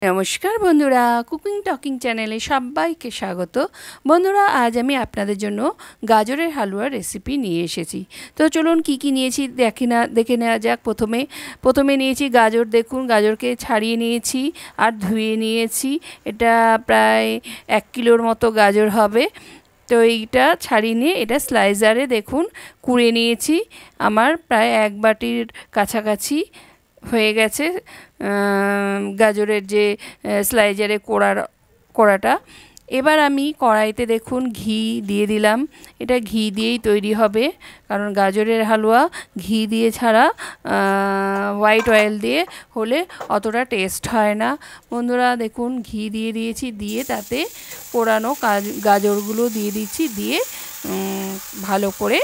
নমস্কার বন্ধুরা, cooking talking চ্যানেলে সবাইকে স্বাগত। বন্ধুরা, আজ আমি আপনাদের জন্য গাজরের হালুয়ার রেসিপি নিয়ে এসেছি। তো চলুন কি নিয়েছি দেখে নেওয়া যাক। প্রথমে নিয়েছি গাজর। দেখুন, গাজরকে ছাড়িয়ে নিয়েছি আর ধুয়ে নিয়েছি। এটা প্রায় 1 কিলোর মতো গাজর হবে। তো এইটা ছাড়িয়ে নিয়ে এটা স্লাইজারে দেখুন কুড়ে নিয়েছি। আমার প্রায় 1 বাটির কাছাকাছি হয়ে গেছে গাজরের যে স্লাইজারে কোড়াটা। এবার আমি কড়াইতে দেখুন ঘি দিয়ে দিলাম। এটা ঘি দিয়েই তৈরি হবে, কারণ গাজরের হালুয়া ঘি দিয়ে ছাড়া হোয়াইট অয়েল দিয়ে হলে অতটা টেস্ট হয় না। বন্ধুরা দেখুন, ঘি দিয়ে দিয়েছি, দিয়ে তাতে পোড়ানো গাজরগুলো দিয়ে দিচ্ছি, দিয়ে ভালো করে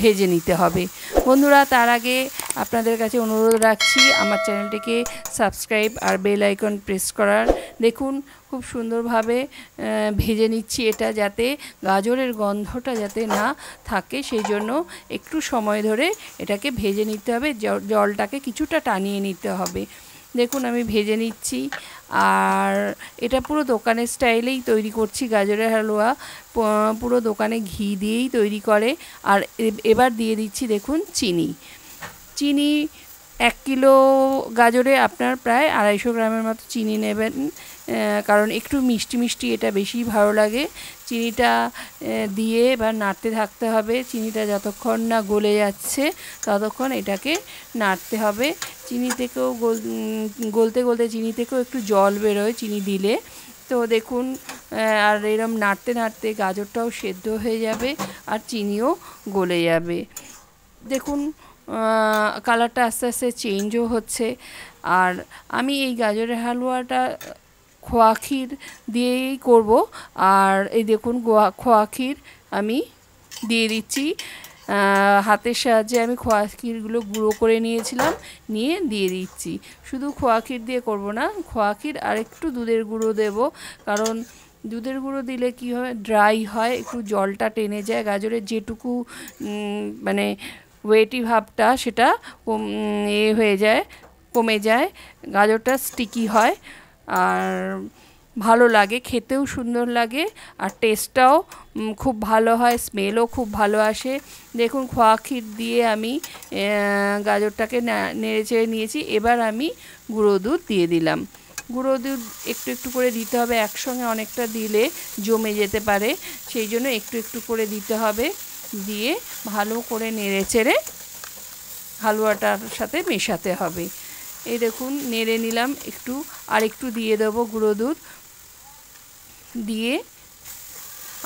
ভেজে নিতে হবে। বন্ধুরা, তার আগে আপনাদের কাছে অনুরোধ রাখছি আমার চ্যানেলটিকে সাবস্ক্রাইব আর বেল আইকন প্রেস করার। দেখুন খুব সুন্দরভাবে ভেজে নিচ্ছি এটা, যাতে গাজরের গন্ধটা যাতে না থাকে, সেই জন্য একটু সময় ধরে এটাকে ভেজে নিতে হবে। জলটাকে কিছুটা টানিয়ে নিতে হবে। দেখুন আমি ভেজে নিচ্ছি। আর এটা পুরো দোকানের স্টাইলেই তৈরি করছি গাজরের হালুয়া। পুরো দোকানে ঘি দিয়েই তৈরি করে। আর এবার দিয়ে দিচ্ছি দেখুন চিনি। 1 কিলো গাজরে আপনার প্রায় 250 গ্রামের মতো চিনি নেবেন, কারণ একটু মিষ্টি এটা বেশি ভালো লাগে। চিনিটা দিয়ে এবার নাড়তে থাকতে হবে। চিনিটা যতক্ষণ না গলে যাচ্ছে ততক্ষণ এটাকে নাড়তে হবে। চিনি থেকেও গলতে চিনি থেকেও একটু জল বেরোয় চিনি দিলে। তো দেখুন, আর এরম নাড়তে গাজরটাও সেদ্ধ হয়ে যাবে আর চিনিও গলে যাবে। দেখুন কালারটা আস্তে আস্তে চেঞ্জও হচ্ছে। আর আমি এই গাজরের হালুয়াটা খোয়া ক্ষীর দিয়েই করব। আর এই দেখুন খোয়া ক্ষীর আমি দিয়ে দিচ্ছি। হাতের সাহায্যে আমি খোয়া ক্ষীরগুলো গুঁড়ো করে নিয়েছিলাম, নিয়ে দিয়ে দিচ্ছি। শুধু খোয়া ক্ষীর দিয়ে করব না, খোয়া ক্ষীর আর একটু দুধের গুঁড়ো দেব, কারণ দুধের গুঁড়ো দিলে কি হয়, ড্রাই হয়, একটু জলটা টেনে যায়। গাজরের যেটুকু মানে ওয়েটি ভাবটা সেটা হয়ে যায়, কমে যায়। গাজরটা স্টিকি হয় আর ভালো লাগে, খেতেও সুন্দর লাগে, আর টেস্টটাও খুব ভালো হয়, স্মেলও খুব ভালো আসে। দেখুন খোয়া ক্ষীর দিয়ে আমি গাজরটাকে নেড়ে চেড়ে নিয়েছি। এবার আমি গুঁড়ো দুধ দিয়ে দিলাম। গুঁড়ো দুধ একটু করে দিতে হবে, একসঙ্গে অনেকটা দিলে জমে যেতে পারে, সেই জন্য একটু করে দিতে হবে। দিয়ে ভালো করে নেড়ে চেড়ে হালুয়াটার সাথে মেশাতে হবে। এই দেখুন নেড়ে নিলাম, আর একটু দিয়ে দেবো গুঁড়ো দুধ। দিয়ে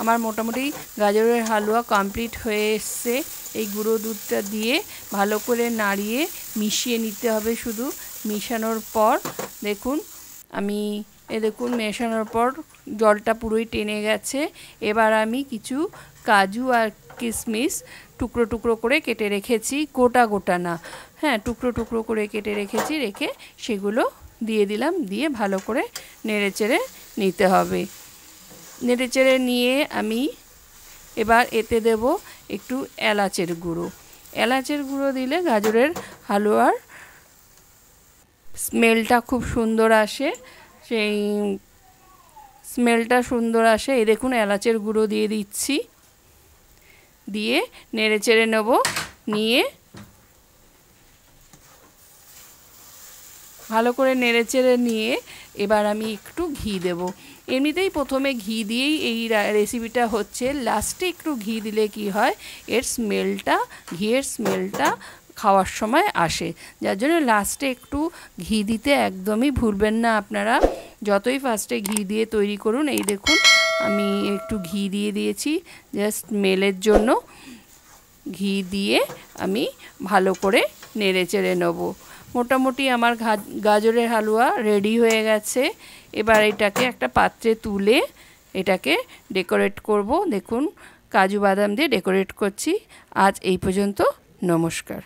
আমার মোটামুটি গাজরের হালুয়া কমপ্লিট হয়ে এসছে। এই গুঁড়ো দুধটা দিয়ে ভালো করে নাড়িয়ে মিশিয়ে নিতে হবে। শুধু মেশানোর পর দেখুন মেশানোর পর জলটা পুরোই টেনে গেছে। এবার আমি কিছু কাজু আর কিশমিশ টুকরো করে কেটে রেখেছি, গোটা না, হ্যাঁ টুকরো করে কেটে রেখেছি, রেখে সেগুলো দিয়ে দিলাম। দিয়ে ভালো করে নেড়ে চেড়ে নিতে হবে। নেড়ে চেড়ে নিয়ে আমি এবার এতে দেব একটু এলাচের গুঁড়ো দিলে গাজরের হালুয়ার স্মেলটা খুব সুন্দর আসে, সেই স্মেলটা সুন্দর আসে। এই দেখুন এলাচের গুঁড়ো দিয়ে দিচ্ছি, দিয়ে নেড়ে চেড়ে নেব। নিয়ে ভালো করে নেড়ে চেড়ে নিয়ে এবার আমি একটু ঘি দেব। এমনিতেই প্রথমে ঘি দিয়েই এই রেসিপিটা হচ্ছে, লাস্টে একটু ঘি দিলে কি হয়, ঘিয়ের স্মেলটা খাওয়ার সময় আসে। যার জন্য লাস্টে একটু ঘি দিতে একদমই ভুলবেন না আপনারা, যতই ফার্স্টে ঘি দিয়ে তৈরি করুন। এই দেখুন আমি একটু ঘি দিয়ে দিয়েছি জাস্ট স্মেলের জন্য। ঘি দিয়ে আমি ভালো করে নেড়ে চেড়ে নেব। মোটামুটি আমার গাজরের হালুয়া রেডি হয়ে গেছে। এবার এটাকে একটা পাত্রে তুলে এটাকে ডেকোরেট করব। দেখুন কাজু বাদাম দিয়ে ডেকোরেট করছি। আজ এই পর্যন্ত, নমস্কার।